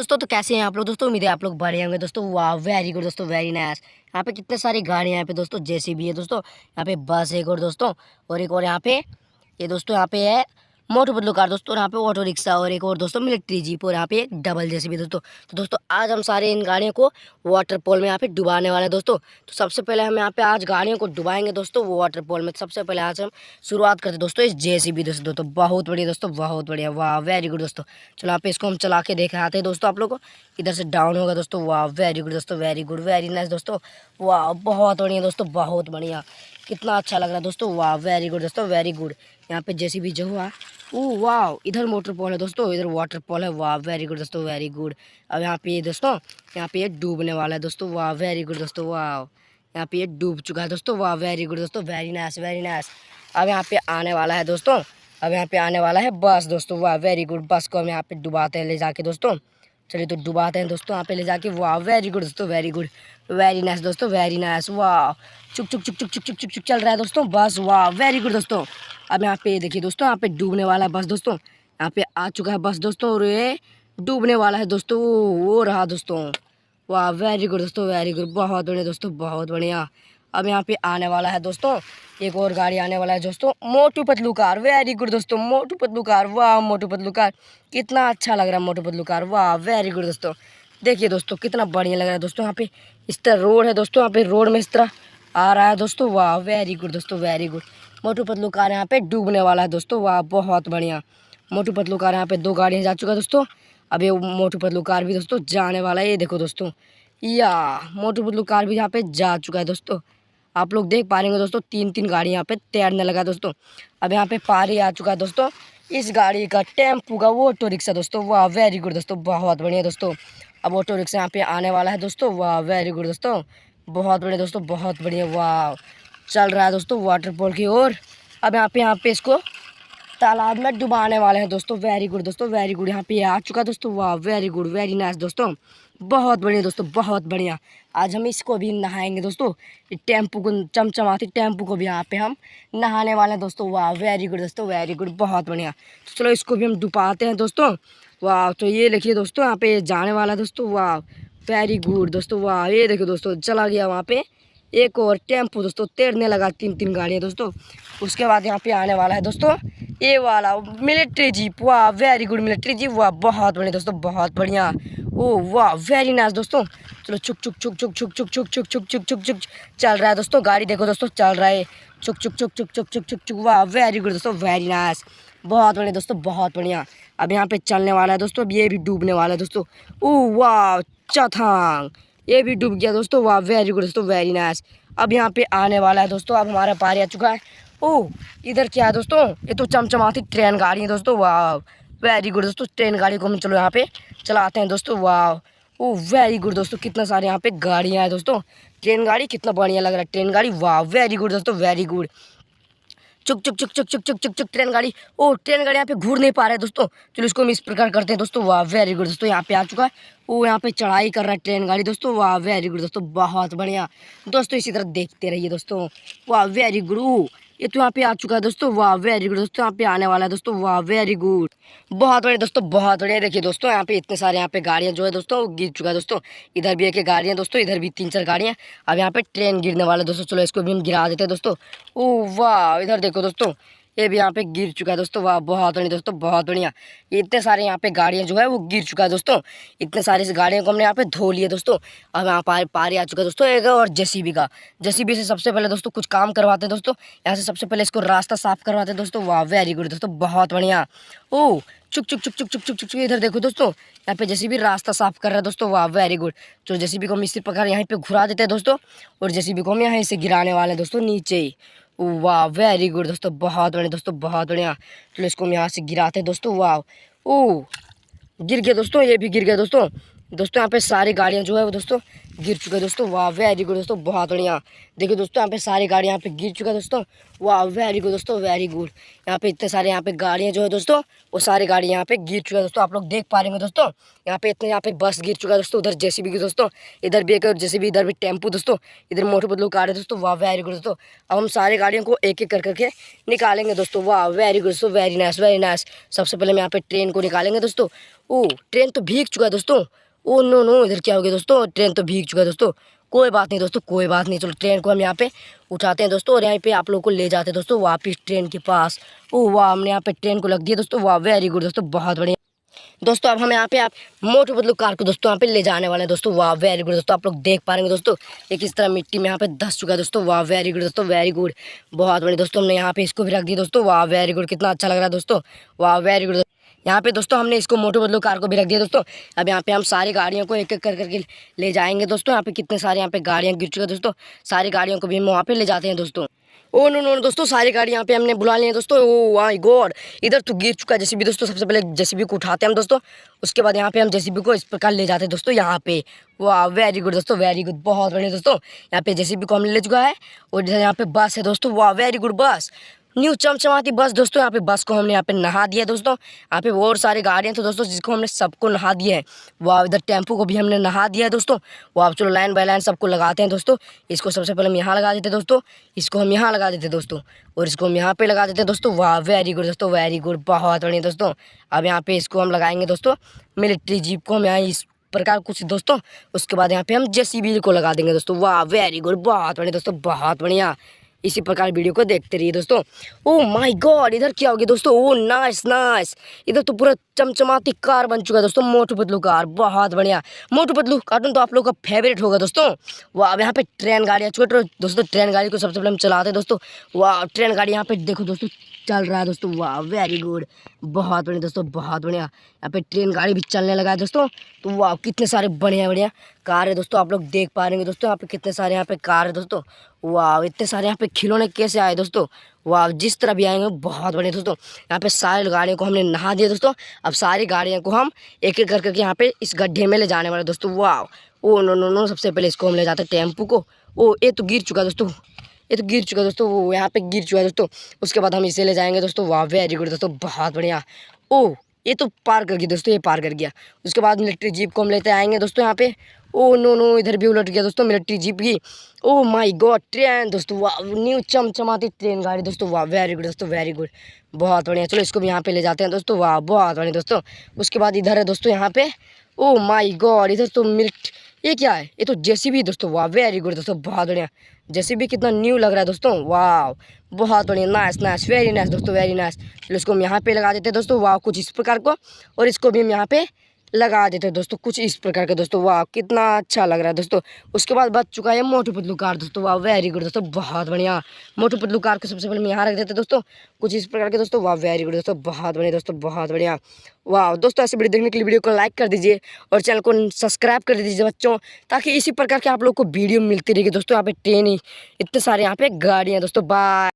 दोस्तों तो कैसे हैं आप लोग दोस्तों। उम्मीद है आप लोग बढ़िया होंगे दोस्तों। वाह वेरी गुड दोस्तों, वेरी नाइस। यहाँ पे कितने सारी गाड़ियाँ यहाँ पे दोस्तों, जेसीबी है दोस्तों, यहाँ पे बस एक और दोस्तों, और एक और यहाँ पे ये दोस्तों यहाँ पे है मोटू पतलू कार दोस्तों, और यहाँ पे ऑटो रिक्शा, और एक और दोस्तों मिलिट्री जीप, और यहाँ पे एक डबल जेसीबी दोस्तों। तो दोस्तों आज हम सारे इन गाड़ियों को वाटर पोल में यहाँ पे डुबाने वाले हैं दोस्तों। तो सबसे पहले हम यहाँ पे आज गाड़ियों को डुबाएंगे दोस्तों वाटर पोल में। सबसे पहले आज हम शुरुआत करते दोस्तों इस जेसीबी दोस्तों। तो बहुत बढ़िया दोस्तों, बहुत बढ़िया, वाह वेरी गुड दोस्तों। चलो यहाँ पे इसको हम चला के देख आते हैं दोस्तों आप लोग को। इधर से डाउन होगा दोस्तों, वाह वेरी गुड दोस्तों, वेरी गुड, वेरी नाइस दोस्तों। वाह बहुत बढ़िया दोस्तों, बहुत बढ़िया, कितना अच्छा लग रहा है दोस्तों। वाह वेरी गुड दोस्तों, वेरी गुड। यहाँ पे जेसीबी जो हुआ, ओह वाह, इधर मोटर पोल है दोस्तों, इधर वाटर पोल है। वाह वेरी गुड दोस्तों, वेरी गुड। अब यहाँ पे ये दोस्तों, यहाँ पे ये डूबने वाला है दोस्तों। वाह वेरी गुड दोस्तों, वाह, यहाँ पे ये डूब चुका है दोस्तों। वाह वेरी गुड दोस्तों, वेरी नाइस, वेरी नाइस। अब यहाँ पे आने वाला है दोस्तों, अब यहाँ पे आने वाला है बस दोस्तों। वाह वेरी गुड, बस को हम यहाँ पे डुबाते हैं ले जाके दोस्तों। चलिए तो डुबाते हैं दोस्तों यहाँ पे ले जाके। वाह वेरी गुड दोस्तों, वेरी गुड, वेरी नाइस दोस्तों, वेरी नाइस। वाह चुक चुक चुक चुक चुक चुक चुक चुक चल रहा है दोस्तों बस। वाह वेरी गुड दोस्तों। अब यहाँ पे देखिए दोस्तों, यहाँ पे डूबने वाला है बस दोस्तों। यहाँ पे आ चुका है बस दोस्तों, और ये डूबने वाला है दोस्तों। वो रहा दोस्तों। वाह वेरी गुड दोस्तों, वेरी गुड, बहुत बढ़िया दोस्तों, बहुत बढ़िया। अब यहाँ पे आने वाला है दोस्तों एक और गाड़ी आने वाला है दोस्तों, Motu Patlu car. Very good दोस्तों, मोटू पतलू कार। वाह मोटू पतलू कार, कितना अच्छा लग रहा है मोटू पतलू कार। वाह वेरी गुड दोस्तों। देखिए दोस्तों कितना बढ़िया लग रहा है दोस्तों। यहाँ पे इस तरह रोड है दोस्तों, यहाँ पे रोड में इस तरह आ रहा है दोस्तों। वाह वेरी गुड दोस्तों, very good. Motu Patlu car यहाँ पे डूबने वाला है दोस्तों। वाह बहुत बढ़िया। मोटू पतलू कार यहाँ पे 2 गाड़ियाँ जा चुका है दोस्तों। अब ये मोटू पतलू कार भी दोस्तों जाने वाला है। ये देखो दोस्तों, या मोटू पतलू कार भी यहाँ पे जा चुका है दोस्तों। आप लोग देख पा रहे होंगे दोस्तों, 3 गाड़ी यहाँ पे तैरने लगा दोस्तों। अब यहाँ पे पारी आ चुका है दोस्तों इस गाड़ी का, टेम्पू का, वो ऑटो रिक्शा दोस्तों। वाह वेरी गुड दोस्तों, बहुत बढ़िया दोस्तों। अब ऑटो रिक्शा यहाँ पे आने वाला है दोस्तों। वाह वेरी गुड दोस्तों, बहुत बढ़िया दोस्तों, बहुत बढ़िया। वाह चल रहा है दोस्तों वाटर पोल की ओर। अब यहाँ पे इसको तालाब में डुबाने वाले हैं दोस्तों। वेरी गुड दोस्तों, वेरी गुड। यहाँ पे ये आ चुका दोस्तों। वाह वेरी गुड, वेरी नाइस दोस्तों, बहुत बढ़िया दोस्तों, बहुत बढ़िया। आज हम इसको भी नहाएंगे दोस्तों, टेम्पू को, चमचमाती टेम्पू को भी यहाँ पे हम नहाने वाले हैं दोस्तों। वाह वेरी गुड दोस्तों, वेरी गुड, बहुत बढ़िया। तो चलो इसको भी हम डुबाते हैं दोस्तों। वाह तो ये देखिए दोस्तों, यहाँ पे जाने वाला है दोस्तों। वाह वेरी गुड दोस्तों। वाह ये देखो दोस्तों, चला गया वहाँ पे एक और टेम्पू दोस्तों, तैरने लगा 3 गाड़ियाँ दोस्तों। उसके बाद यहाँ पे आने वाला है दोस्तों ये वाला मिलिट्री जीप। वाह वेरी गुड, मिलिट्री जीप। वाह बहुत बढ़िया दोस्तों, बहुत बढ़िया। ओह वाह वेरी नाइस दोस्तों। चलो चुक चुक चुक चुक चुक चुक चुक चुक चुक चुक चुक चुक चल रहा है दोस्तों। गाड़ी देखो दोस्तों, चल रहा है, चुक चुक चुक चुक चुक चुक चुक चुक। वाह वेरी गुड दोस्तों, वेरी नाइस, बहुत बढ़िया दोस्तों, बहुत बढ़िया। अब यहाँ पे चलने वाला है दोस्तों, अब ये भी डूबने वाला है दोस्तों। ओह वाह चथांग, ये भी डूब गया दोस्तों। वाह वेरी गुड दोस्तों, वेरी नाइस। अब यहाँ पे आने वाला है दोस्तों, अब हमारा पारी आ चुका है। ओह इधर क्या है दोस्तों, ये तो चमचमाती ट्रेन गाड़ी है दोस्तों। वाह वेरी गुड दोस्तों, ट्रेन गाड़ी को हम चलो यहाँ पे चलाते हैं दोस्तों। वाह ओह वेरी गुड दोस्तों, कितना सारे यहाँ पे गाड़ियाँ हैं दोस्तों। ट्रेन गाड़ी कितना बढ़िया लग रहा है, ट्रेन गाड़ी। वाह वेरी गुड दोस्तों, वेरी गुड। चुक चुक चुक चुक चुक चुक चुक चुक ट्रेन गाड़ी। ओ ट्रेन गाड़ी यहाँ पे घूर नहीं पा रहा है दोस्तों। चलो इसको हम इस प्रकार करते हैं दोस्तों। वाह वेरी गुड दोस्तों, यहाँ पे आ चुका है। वो यहाँ पे चढ़ाई कर रहा है ट्रेन गाड़ी दोस्तों। वाह वेरी गुड दोस्तों, बहुत बढ़िया दोस्तों, इसी तरह देखते रहिए दोस्तों। वाह वेरी गुड, ये तो यहाँ पे आ चुका है दोस्तों। वाह वेरी गुड दोस्तों, यहाँ पे आने वाला है दोस्तों। वाह वेरी गुड, बहुत बढ़िया दोस्तों, बहुत बढ़िया। देखिए दोस्तों, यहाँ पे इतने सारे यहाँ पे गाड़ियाँ जो है दोस्तों, वो गिर चुका है दोस्तों। इधर भी एक गाड़ियाँ दोस्तों, इधर भी 3-4 गाड़ियाँ। अब यहाँ पे ट्रेन गिरने वाला है दोस्तों। चलो इसको भी हम गिरा देते हैं दोस्तों। ओह वाह, इधर देखो दोस्तों, ये भी यहाँ पे गिर चुका है दोस्तों। वाह बहुत बढ़िया दोस्तों, बहुत बढ़िया। इतने सारे यहाँ पे गाड़ियाँ जो है वो गिर चुका है दोस्तों। इतने सारे इस गाड़ियों को हमने यहाँ पे धो लिए दोस्तों। अब यहाँ पारी आ चुका है दोस्तों एक और जेसीबी का। जेसीबी से सबसे पहले दोस्तों कुछ काम करवाते हैं दोस्तों। यहाँ से सबसे पहले इसको रास्ता साफ करवाते हैं दोस्तों। वाह वेरी गुड दोस्तों, बहुत बढ़िया। ओह चुक चुक चुक चुक चुक चुक चुक, इधर देखो दोस्तों, यहाँ पे जेसीबी रास्ता साफ कर रहा है दोस्तों। वाह वेरी गुड। तो जेसीबी को हम इसी प्रकार यहाँ पे घुरा देते हैं दोस्तों, और जेसीबी को हम यहाँ से गिराने वाले हैं दोस्तों नीचे ही। वाह वेरी गुड दोस्तों, बहुत बढ़िया दोस्तों, बहुत बढ़िया। चलो इसको हम यहाँ से गिराते हैं दोस्तों। वाह ओह गिर गया दोस्तों, ये भी गिर गया दोस्तों। दोस्तों यहाँ पे सारी गाड़ियाँ जो है वो दोस्तों गिर चुका है दोस्तों। वाह वेरी गुड दोस्तों, बहुत बढ़िया। देखिए दोस्तों यहाँ पे सारी गाड़ी यहाँ पे गिर चुका है दोस्तों। वाह वेरी गुड दोस्तों, वेरी गुड। यहाँ पे इतने सारे यहाँ पे गाड़ियाँ जो है दोस्तों, वो सारी गाड़ी यहाँ पे गिर चुका है दोस्तों। आप लोग देख पा रहे हैं दोस्तों, यहाँ पे इतने यहाँ पे बस गिर चुका है दोस्तों। उधर जेसीबी की दोस्तों, इधर भी एक जेसीबी, इधर भी टेम्पू दोस्तों, इधर मोटू पतलू कार है दोस्तों। वाह वेरी गुड दोस्तों। अब हम सारी गाड़ियों को एक एक कर करके निकालेंगे दोस्तों। वाह वेरी गुड दोस्तों, वेरी नाइस वेरी नाइस। सबसे पहले हम यहाँ पे ट्रेन को निकालेंगे दोस्तों। ओ ट्रेन तो भीग चुका है दोस्तों। ओ नो नो, इधर क्या हो गया दोस्तों, ट्रेन तो भीग चुका है दोस्तों। कोई बात नहीं दोस्तों, कोई बात नहीं। चलो ट्रेन को हम यहाँ पे उठाते हैं दोस्तों और यहाँ पे आप लोग को ले जाते हैं दोस्तों वापस ट्रेन के पास। ओह वाह, हमने यहाँ पे ट्रेन को लग दिया दोस्तों। वाह वेरी गुड दोस्तों, बहुत बढ़िया दोस्तों। अब हम यहाँ पे आप मोटू पतलू कार को दोस्तों यहाँ पे ले जाने वाले हैं दोस्तों। वाह वेरी गुड दोस्तों, आप लोग देख पा रहे हैं दोस्तों, ये किस तरह मिट्टी में यहाँ पे धंस चुका है दोस्तों। वाह वेरी गुड दोस्तों, वेरी गुड, बहुत बढ़िया दोस्तों। हमने यहाँ पे इसको भी रख दिया दोस्तों। वाह वेरी गुड, कितना अच्छा लग रहा है दोस्तों। वाह वेरी गुड। यहाँ पे दोस्तों हमने इसको मोटू पतलू कार को भी रख दिया दोस्तों। अब यहाँ पे हम सारी गाड़ियों को एक एक कर करके ले जाएंगे दोस्तों। यहाँ पे कितने सारे यहाँ पे गाड़ियाँ गिर चुके हैं दोस्तों, सारी गाड़ियों को भी हम वहाँ पे ले जाते हैं दोस्तों। ओ नो नो दोस्तों, सारी गाड़ी यहाँ पे हमने बुला ली है दोस्तों। ओ माय गॉड, इधर तो गिर चुका है जेसीबी दोस्तों। सबसे पहले जेसीबी को उठाते हैं हम दोस्तों, उसके बाद यहाँ पे हम जेसीबी को इस प्रकार ले जाते हैं दोस्तों यहाँ पे। वाह वेरी गुड दोस्तों, वेरी गुड, बहुत बढ़िया दोस्तों। यहाँ पे जेसीबी को हम ले चुका है और इधर यहाँ पे बस है दोस्तों। वाह वेरी गुड, बस न्यू चमचमाती बस दोस्तों। यहाँ पे बस को हमने यहाँ पे नहा दिया दोस्तों। यहाँ पे और सारी गाड़ियाँ थे दोस्तों जिसको हमने सबको नहा दिया है। वाह, इधर टेम्पू को भी हमने नहा दिया है दोस्तों। वाह, अब चलो लाइन बाय लाइन सबको लगाते हैं दोस्तों। इसको सबसे पहले हम यहाँ लगा देते दोस्तों, इसको हम यहाँ लगा देते दोस्तों, और इसको हम यहाँ पे लगा देते दोस्तों। वाह वेरी गुड दोस्तों, वेरी गुड, बहुत बढ़िया दोस्तों। अब यहाँ पे इसको हम लगाएंगे दोस्तों, मिलिट्री जीप को हम यहाँ इस प्रकार कुछ दोस्तों। उसके बाद यहाँ पे हम जेसीबी को लगा देंगे दोस्तों। वाह वेरी गुड, बहुत बढ़िया दोस्तों, बहुत बढ़िया। इसी प्रकार वीडियो को देखते रहिए दोस्तों। ओ माय गॉड, इधर क्या हो गया दोस्तों। ओ नाइस नाइस, इधर तो पूरा चमचमाती कार बन चुका है दोस्तों, मोटू पतलू कार, बहुत बढ़िया। मोटू पतलू कार्टून तो आप लोग का फेवरेट होगा दोस्तों। वाह, अब यहाँ पे ट्रेन गाड़ी आ चुकी है दोस्तों। ट्रेन गाड़ी को सबसे पहले हम चलाते हैं दोस्तों। वाह, ट्रेन गाड़ी यहाँ पे देखो दोस्तों चल रहा है दोस्तों। वाह वेरी गुड, बहुत बढ़िया दोस्तों, बहुत बढ़िया। यहाँ पे ट्रेन गाड़ी भी चलने लगा है दोस्तों। तो वाह, कितने सारे बढ़िया बढ़िया कार है दोस्तों, आप लोग देख पा रहे हैं दोस्तों। यहाँ पे कितने सारे यहाँ पे कार है दोस्तों। वाह, इतने सारे यहाँ पे खिलौने कैसे आए दोस्तों। वाह, जिस तरह भी आएंगे बहुत बढ़िया दोस्तों। यहाँ पे सारी गाड़ियों को हमने नहा दिया दोस्तों। अब सारी गाड़ियों को हम एक एक कर करके यहाँ पे इस गड्ढे में ले जाने वाले दोस्तों। वाह, ओ नो नो नो, सबसे पहले इसको हम ले जाते हैं टेम्पू को। ओ ये तो गिर चुका दोस्तों, ये तो गिर चुका दोस्तों, वो यहाँ पे गिर चुका है दोस्तों। उसके बाद हम इसे ले जाएंगे दोस्तों। वाह वेरी गुड दोस्तों, बहुत बढ़िया। ओ ये तो पार कर गया दोस्तों, ये पार कर गया। उसके बाद मिलिट्री जीप को हम लेते आएंगे दोस्तों यहाँ पे। ओ नो नो, इधर भी उलट गया दोस्तों मिलिट्री जीप की। ओ माय गॉड, ट्रेन दोस्तों, वाह न्यू चमचमाती ट्रेन गाड़ी दोस्तों। वाह वेरी गुड दोस्तों, वेरी गुड, बहुत बढ़िया। चलो इसको भी यहाँ पे ले जाते हैं दोस्तों। वाह बहुत बढ़िया दोस्तों। उसके बाद इधर है दोस्तों यहाँ पे। ओ माय गॉड, इधर तो ये क्या है, ये तो जेसीबी दोस्तों। वाह वेरी गुड दोस्तों, बहुत बढ़िया। जेसीबी कितना न्यू लग रहा है दोस्तों। वाह बहुत बढ़िया, नाइस नाइस, वेरी नाइस दोस्तों, वेरी नाइस। चलो इसको हम यहाँ पे लगा देते हैं दोस्तों। वाह, कुछ इस प्रकार को, और इसको भी हम यहाँ पे लगा देते हैं दोस्तों, कुछ इस प्रकार के दोस्तों। वाह कितना अच्छा लग रहा है दोस्तों। उसके बाद बच चुका है मोटू पतलू कार दोस्तों। वाह वेरी गुड दोस्तों, बहुत बढ़िया। मोटू पतलू कार को सबसे पहले हम यहाँ रख देते हैं दोस्तों, कुछ इस प्रकार के दोस्तों। वाह वेरी गुड दोस्तों, बहुत बढ़िया दोस्तों, बहुत बढ़िया। वाह दोस्तों, ऐसे वीडियो देखने के लिए वीडियो को लाइक कर दीजिए और चैनल को सब्सक्राइब कर दीजिए बच्चों, ताकि इसी प्रकार के आप लोग को वीडियो मिलती रहेगी दोस्तों। यहाँ पे ट्रेन ही इतने सारे यहाँ पे गाड़ियाँ दोस्तों। बाय।